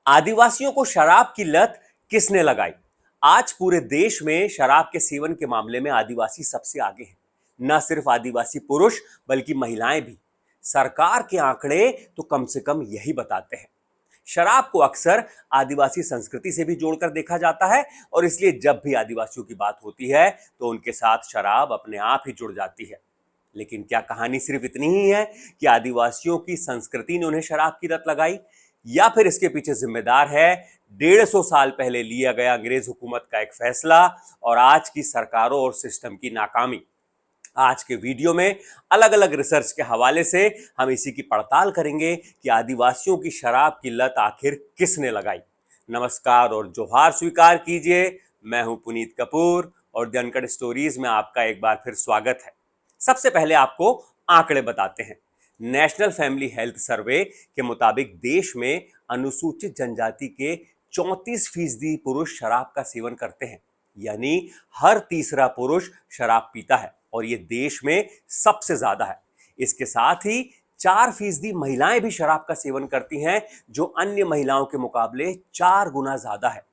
आदिवासियों को शराब की लत किसने लगाई? आज पूरे देश में शराब के सेवन के मामले में आदिवासी सबसे आगे हैं। न सिर्फ आदिवासी पुरुष बल्कि महिलाएं भी। सरकार के आंकड़े तो कम से कम यही बताते हैं। शराब को अक्सर आदिवासी संस्कृति से भी जोड़कर देखा जाता है और इसलिए जब भी आदिवासियों की बात होती है तो उनके साथ शराब अपने आप ही जुड़ जाती है। लेकिन क्या कहानी सिर्फ इतनी ही है कि आदिवासियों की संस्कृति ने उन्हें शराब की लत लगाई, या फिर इसके पीछे जिम्मेदार है 150 साल पहले लिया गया अंग्रेज हुकूमत का एक फैसला और आज की सरकारों और सिस्टम की नाकामी? आज के वीडियो में अलग अलग रिसर्च के हवाले से हम इसी की पड़ताल करेंगे कि आदिवासियों की शराब की लत आखिर किसने लगाई। नमस्कार और जोहार स्वीकार कीजिए। मैं हूं पुनीत कपूर और द अनकट स्टोरीज में आपका एक बार फिर स्वागत है। सबसे पहले आपको आंकड़े बताते हैं। नेशनल फैमिली हेल्थ सर्वे के मुताबिक देश में अनुसूचित जनजाति के 34% पुरुष शराब का सेवन करते हैं, यानी हर तीसरा पुरुष शराब पीता है और ये देश में सबसे ज्यादा है। इसके साथ ही 4% महिलाएं भी शराब का सेवन करती हैं, जो अन्य महिलाओं के मुकाबले 4 गुना ज्यादा है।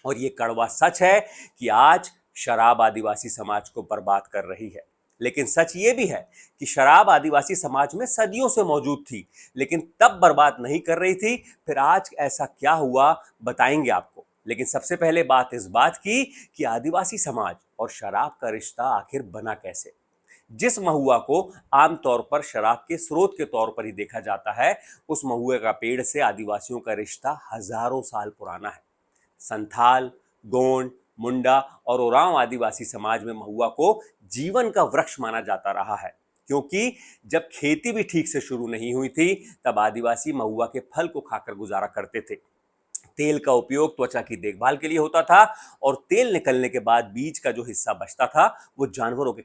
और ये कड़वा सच है कि आज शराब आदिवासी समाज को बर्बाद कर रही है। लेकिन सच ये भी है कि शराब आदिवासी समाज में सदियों से मौजूद थी, लेकिन तब बर्बाद नहीं कर रही थी। फिर आज ऐसा क्या हुआ, बताएंगे आपको। लेकिन सबसे पहले बात इस बात की कि आदिवासी समाज और शराब का रिश्ता आखिर बना कैसे। जिस महुआ को आमतौर पर शराब के स्रोत के तौर पर ही देखा जाता है, उस महुए का पेड़ से आदिवासियों का रिश्ता हजारों साल पुराना है। संथाल, गोंड, मुंडा और ओरांव आदिवासी समाज में महुआ को जीवन का वृक्ष माना जाता रहा है, क्योंकि जब खेती भी ठीक से शुरू नहीं हुई थी तब आदिवासी महुआ के फल को खाकर गुजारा करते थे। तेल का उपयोग त्वचा की देखभाल के लिए होता था और तेल निकलने के बाद बीज का जो हिस्सा बचता था वो जानवरों के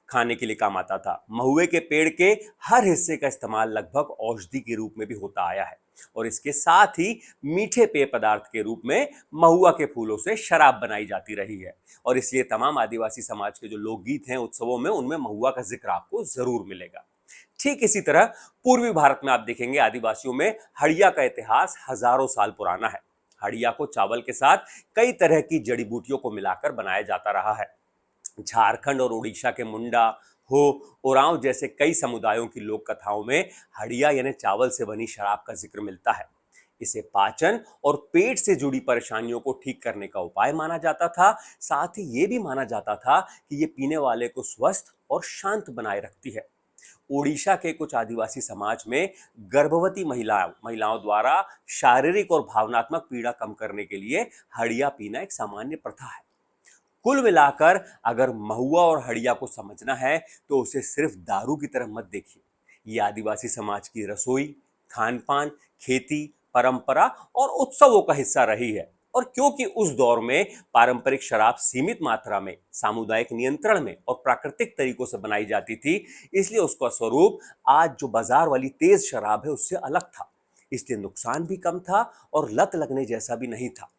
खाने के लिए काम आता था। महुए के पेड़ के हर हिस्से का इस्तेमाल लगभग औषधि के रूप में भी होता आया है और इसके साथ ही मीठे पेय पदार्थ के रूप में महुआ के फूलों से शराब बनाई जाती रही है। और इसलिए तमाम आदिवासी समाज के जो लोकगीत हैं उत्सवों में, उनमें महुआ का जिक्र आपको जरूर मिलेगा। ठीक इसी तरह पूर्वी भारत में आप देखेंगे आदिवासियों में हड़िया का इतिहास हजारों साल पुराना है। हड़िया को चावल के साथ कई तरह की जड़ी बूटियों को मिलाकर बनाया जाता रहा है। झारखंड और उड़ीसा के मुंडा, हो, ओरांव जैसे कई समुदायों की लोक कथाओं में हड़िया यानी चावल से बनी शराब का जिक्र मिलता है। इसे पाचन और पेट से जुड़ी परेशानियों को ठीक करने का उपाय माना जाता था। साथ ही यह भी माना जाता था कि यह पीने वाले को स्वस्थ और शांत बनाए रखती है। ओडिशा के कुछ आदिवासी समाज में गर्भवती महिलाओं द्वारा शारीरिक और भावनात्मक पीड़ा कम करने के लिए हड़िया पीना एक सामान्य प्रथा है। कुल मिलाकर अगर महुआ और हड़िया को समझना है तो उसे सिर्फ दारू की तरह मत देखिए। ये आदिवासी समाज की रसोई, खान पान, खेती, परंपरा और उत्सवों का हिस्सा रही है। और क्योंकि उस दौर में पारंपरिक शराब सीमित मात्रा में, सामुदायिक नियंत्रण में और प्राकृतिक तरीकों से बनाई जाती थी, इसलिए उसका स्वरूप आज जो बाजार वाली तेज शराब है उससे अलग था। इसलिए नुकसान भी कम था और लत लगने जैसा भी नहीं था।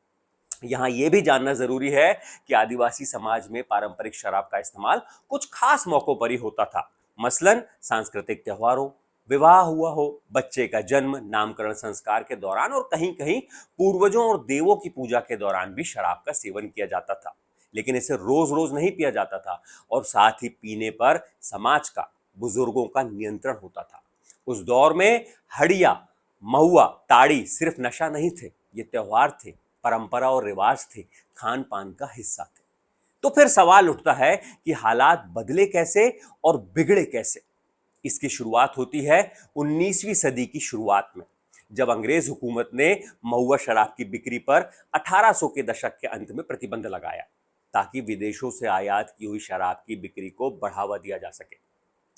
यहाँ यह भी जानना जरूरी है कि आदिवासी समाज में पारंपरिक शराब का इस्तेमाल कुछ खास मौकों पर ही होता था। मसलन सांस्कृतिक त्योहारों, विवाह हुआ हो, बच्चे का जन्म, नामकरण संस्कार के दौरान और कहीं कहीं पूर्वजों और देवों की पूजा के दौरान भी शराब का सेवन किया जाता था। लेकिन इसे रोज रोज नहीं पिया जाता था और साथ ही पीने पर समाज का, बुजुर्गों का नियंत्रण होता था। उस दौर में हड़िया, महुआ, ताड़ी सिर्फ नशा नहीं थे, ये त्योहार थे, परंपरा और रिवाज थे, खान पान का हिस्सा थे। तो फिर सवाल उठता है कि हालात बदले कैसे और बिगड़े कैसे। इसकी शुरुआत होती है 19वीं सदी की शुरुआत में, जब अंग्रेज हुकूमत ने महुआ शराब की बिक्री पर 1800 के दशक के अंत में प्रतिबंध लगाया, ताकि विदेशों से आयात की हुई शराब की बिक्री को बढ़ावा दिया जा सके।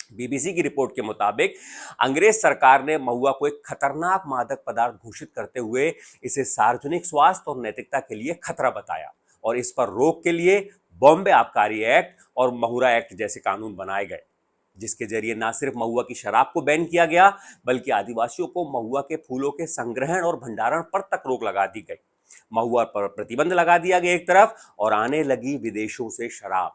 बीबीसी की रिपोर्ट के मुताबिक अंग्रेज सरकार ने महुआ को एक खतरनाक मादक पदार्थ घोषित करते हुए इसे सार्वजनिक स्वास्थ्य और नैतिकता के लिए खतरा बताया और इस पर रोक के लिए बॉम्बे आबकारी एक्ट और महुरा एक्ट जैसे कानून बनाए गए, जिसके जरिए न सिर्फ महुआ की शराब को बैन किया गया बल्कि आदिवासियों को महुआ के फूलों के संग्रहण और भंडारण पर तक रोक लगा दी गई। महुआ पर प्रतिबंध लगा दिया गया एक तरफ और आने लगी विदेशों से शराब।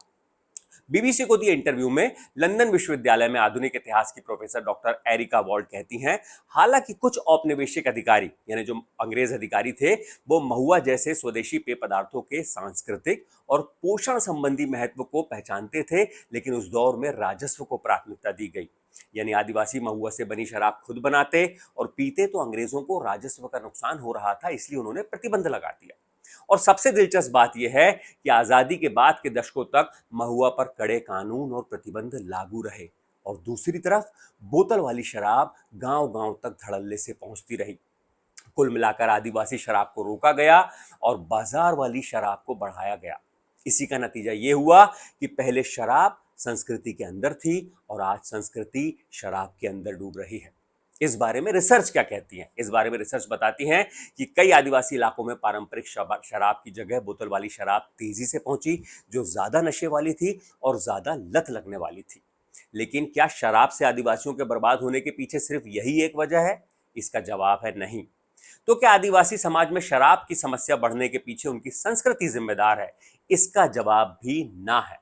बीबीसी को दिए इंटरव्यू में लंदन विश्वविद्यालय में आधुनिक इतिहास की प्रोफेसर डॉक्टर एरिका वॉल्ट कहती हैं, हालांकि कुछ औपनिवेशिक अधिकारी यानी जो अंग्रेज अधिकारी थे, वो महुआ जैसे स्वदेशी पेय पदार्थों के सांस्कृतिक और पोषण संबंधी महत्व को पहचानते थे, लेकिन उस दौर में राजस्व को प्राथमिकता दी गई। यानी आदिवासी महुआ से बनी शराब खुद बनाते और पीते तो अंग्रेजों को राजस्व का नुकसान हो रहा था, इसलिए उन्होंने प्रतिबंध लगा दिया। और सबसे दिलचस्प बात यह है कि आजादी के बाद के दशकों तक महुआ पर कड़े कानून और प्रतिबंध लागू रहे, और दूसरी तरफ बोतल वाली शराब गांव-गांव तक धड़ल्ले से पहुंचती रही। कुल मिलाकर आदिवासी शराब को रोका गया और बाजार वाली शराब को बढ़ाया गया। इसी का नतीजा यह हुआ कि पहले शराब संस्कृति के अंदर थी और आज संस्कृति शराब के अंदर डूब रही है। इस बारे में रिसर्च क्या कहती है? इस बारे में रिसर्च बताती है कि कई आदिवासी इलाकों में पारंपरिक शराब की जगह बोतल वाली शराब तेजी से पहुंची, जो ज्यादा नशे वाली थी और ज्यादा लत लगने वाली थी। लेकिन क्या शराब से आदिवासियों के बर्बाद होने के पीछे सिर्फ यही एक वजह है? इसका जवाब है नहीं। तो क्या आदिवासी समाज में शराब की समस्या बढ़ने के पीछे उनकी संस्कृति जिम्मेदार है? इसका जवाब भी ना है।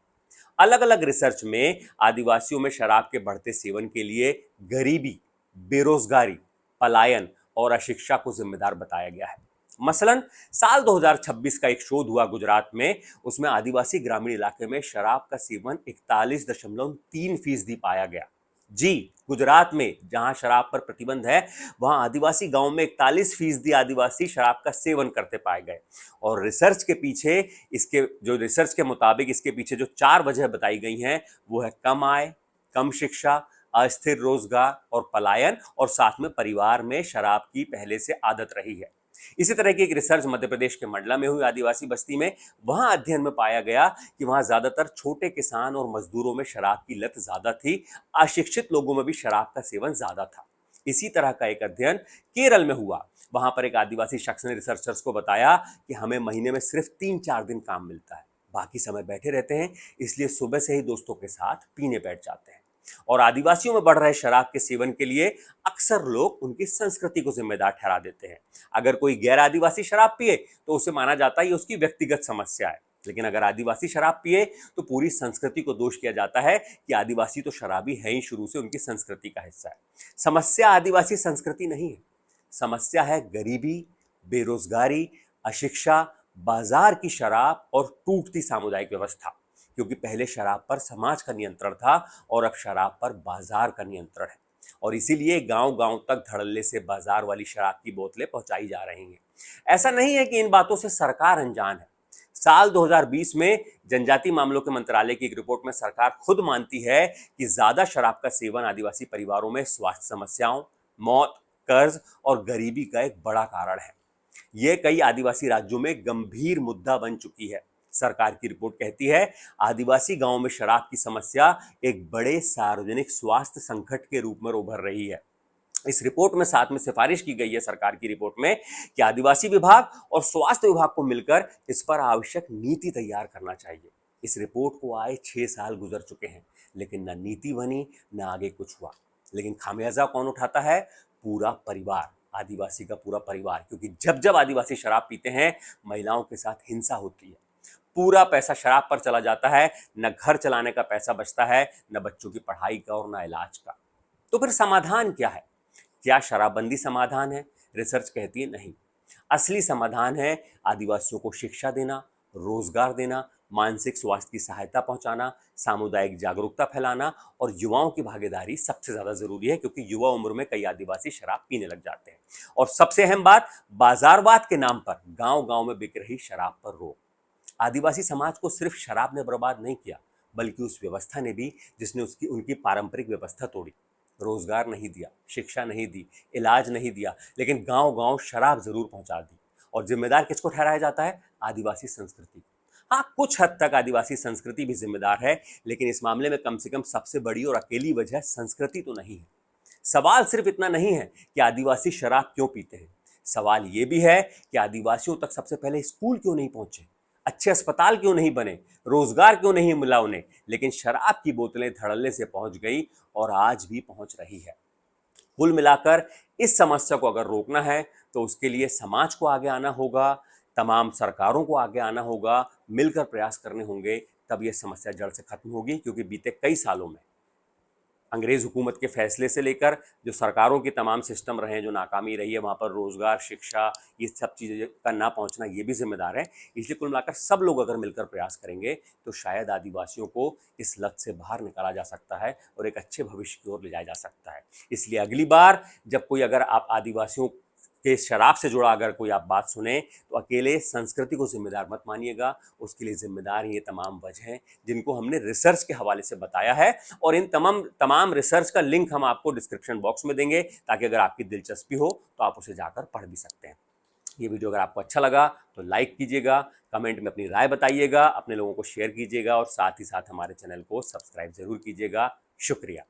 अलग अलग रिसर्च में आदिवासियों में शराब के बढ़ते सेवन के लिए गरीबी, बेरोजगारी, पलायन और अशिक्षा को जिम्मेदार बताया गया है। मसलन साल 2026 का एक शोध हुआ गुजरात में, उसमें आदिवासी ग्रामीण इलाके में शराब का सेवन 41.3% पाया गया। जी, गुजरात में जहां शराब पर प्रतिबंध है, वहां आदिवासी गांव में 41% आदिवासी शराब का सेवन करते पाए गए। और रिसर्च के पीछे रिसर्च के मुताबिक इसके पीछे जो 4 वजह बताई गई हैं, वो है कम आय, कम शिक्षा, अस्थिर रोजगार और पलायन, और साथ में परिवार में शराब की पहले से आदत रही है। इसी तरह की एक रिसर्च मध्य प्रदेश के मंडला में हुई आदिवासी बस्ती में। वहां अध्ययन में पाया गया कि वहां ज्यादातर छोटे किसान और मजदूरों में शराब की लत ज्यादा थी, अशिक्षित लोगों में भी शराब का सेवन ज्यादा था। इसी तरह का एक अध्ययन केरल में हुआ। वहां पर एक आदिवासी शख्स ने रिसर्चर्स को बताया कि हमें महीने में सिर्फ 3-4 दिन काम मिलता है, बाकी समय बैठे रहते हैं, इसलिए सुबह से ही दोस्तों के साथ पीने बैठ जाते हैं। और आदिवासियों में बढ़ रहे शराब के सेवन के लिए अक्सर लोग उनकी संस्कृति को जिम्मेदार ठहरा देते हैं। अगर कोई गैर आदिवासी शराब पिए तो उसे माना जाता है ये उसकी व्यक्तिगत समस्या है, लेकिन अगर आदिवासी शराब पिए तो पूरी संस्कृति को दोष किया जाता है कि आदिवासी तो शराबी है ही, शुरू से उनकी संस्कृति का हिस्सा है। समस्या आदिवासी संस्कृति नहीं है, समस्या है गरीबी, बेरोजगारी, अशिक्षा, बाजार की शराब और टूटती सामुदायिक व्यवस्था। क्योंकि पहले शराब पर समाज का नियंत्रण था और अब शराब पर बाजार का नियंत्रण है, और इसीलिए गांव-गांव तक धड़ल्ले से बाजार वाली शराब की बोतलें पहुंचाई जा रही हैं। ऐसा नहीं है कि इन बातों से सरकार अनजान है। साल 2020 में जनजातीय मामलों के मंत्रालय की एक रिपोर्ट में सरकार खुद मानती है कि ज्यादा शराब का सेवन आदिवासी परिवारों में स्वास्थ्य समस्याओं, मौत, कर्ज और गरीबी का एक बड़ा कारण है। यह कई आदिवासी राज्यों में गंभीर मुद्दा बन चुकी है। सरकार की रिपोर्ट कहती है आदिवासी गांवों में शराब की समस्या एक बड़े सार्वजनिक स्वास्थ्य संकट के रूप में उभर रही है। इस रिपोर्ट में साथ में सिफारिश की गई है सरकार की रिपोर्ट में कि आदिवासी विभाग और स्वास्थ्य विभाग को मिलकर इस पर आवश्यक नीति तैयार करना चाहिए। इस रिपोर्ट को आए 6 साल गुजर चुके हैं, लेकिन न नीति बनी, न आगे कुछ हुआ। लेकिन खामियाजा कौन उठाता है? पूरा परिवार, आदिवासी का पूरा परिवार। क्योंकि जब जब आदिवासी शराब पीते हैं, महिलाओं के साथ हिंसा होती है, पूरा पैसा शराब पर चला जाता है, न घर चलाने का पैसा बचता है, न बच्चों की पढ़ाई का और न इलाज का। तो फिर समाधान क्या है? क्या शराबबंदी समाधान है? रिसर्च कहती है नहीं। असली समाधान है आदिवासियों को शिक्षा देना, रोजगार देना, मानसिक स्वास्थ्य की सहायता पहुंचाना, सामुदायिक जागरूकता फैलाना, और युवाओं की भागीदारी सबसे ज्यादा जरूरी है, क्योंकि युवा उम्र में कई आदिवासी शराब पीने लग जाते हैं। और सबसे अहम बात, बाजारवाद के नाम पर गांव गांव में बिक रही शराब पर रोक। आदिवासी समाज को सिर्फ शराब ने बर्बाद नहीं किया, बल्कि उस व्यवस्था ने भी, जिसने उनकी पारंपरिक व्यवस्था तोड़ी। रोजगार नहीं दिया, शिक्षा नहीं दी, इलाज नहीं दिया, लेकिन गांव गांव शराब जरूर पहुंचा दी। और जिम्मेदार किसको ठहराया जाता है? आदिवासी संस्कृति। हाँ, कुछ हद तक आदिवासी संस्कृति भी जिम्मेदार है, लेकिन इस मामले में कम से कम सबसे बड़ी और अकेली वजह संस्कृति तो नहीं है। सवाल सिर्फ इतना नहीं है कि आदिवासी शराब क्यों पीते हैं, सवाल यह भी है कि आदिवासियों तक सबसे पहले स्कूल क्यों नहीं पहुंचे, अच्छे अस्पताल क्यों नहीं बने, रोजगार क्यों नहीं मिला उन्हें। लेकिन शराब की बोतलें धड़ल्ले से पहुंच गई और आज भी पहुंच रही है। कुल मिलाकर इस समस्या को अगर रोकना है तो उसके लिए समाज को आगे आना होगा, तमाम सरकारों को आगे आना होगा, मिलकर प्रयास करने होंगे, तब यह समस्या जड़ से खत्म होगी, क्योंकि बीते कई सालों में अंग्रेज हुकूमत के फैसले से लेकर जो सरकारों के तमाम सिस्टम रहे हैं, जो नाकामी रही है, वहाँ पर रोजगार, शिक्षा, ये सब चीज़ें का ना पहुँचना, ये भी जिम्मेदार है। इसलिए कुल मिलाकर सब लोग अगर मिलकर प्रयास करेंगे तो शायद आदिवासियों को इस लत से बाहर निकाला जा सकता है और एक अच्छे भविष्य की ओर ले जाया जा सकता है। इसलिए अगली बार जब कोई अगर आप आदिवासियों के शराब से जुड़ा अगर कोई आप बात सुने, तो अकेले संस्कृति को जिम्मेदार मत मानिएगा, उसके लिए जिम्मेदार ये तमाम वजह जिनको हमने रिसर्च के हवाले से बताया है, और इन तमाम तमाम रिसर्च का लिंक हम आपको डिस्क्रिप्शन बॉक्स में देंगे, ताकि अगर आपकी दिलचस्पी हो तो आप उसे जाकर पढ़ भी सकते हैं। ये वीडियो अगर आपको अच्छा लगा तो लाइक कीजिएगा, कमेंट में अपनी राय बताइएगा, अपने लोगों को शेयर कीजिएगा और साथ ही साथ हमारे चैनल को सब्सक्राइब जरूर कीजिएगा। शुक्रिया।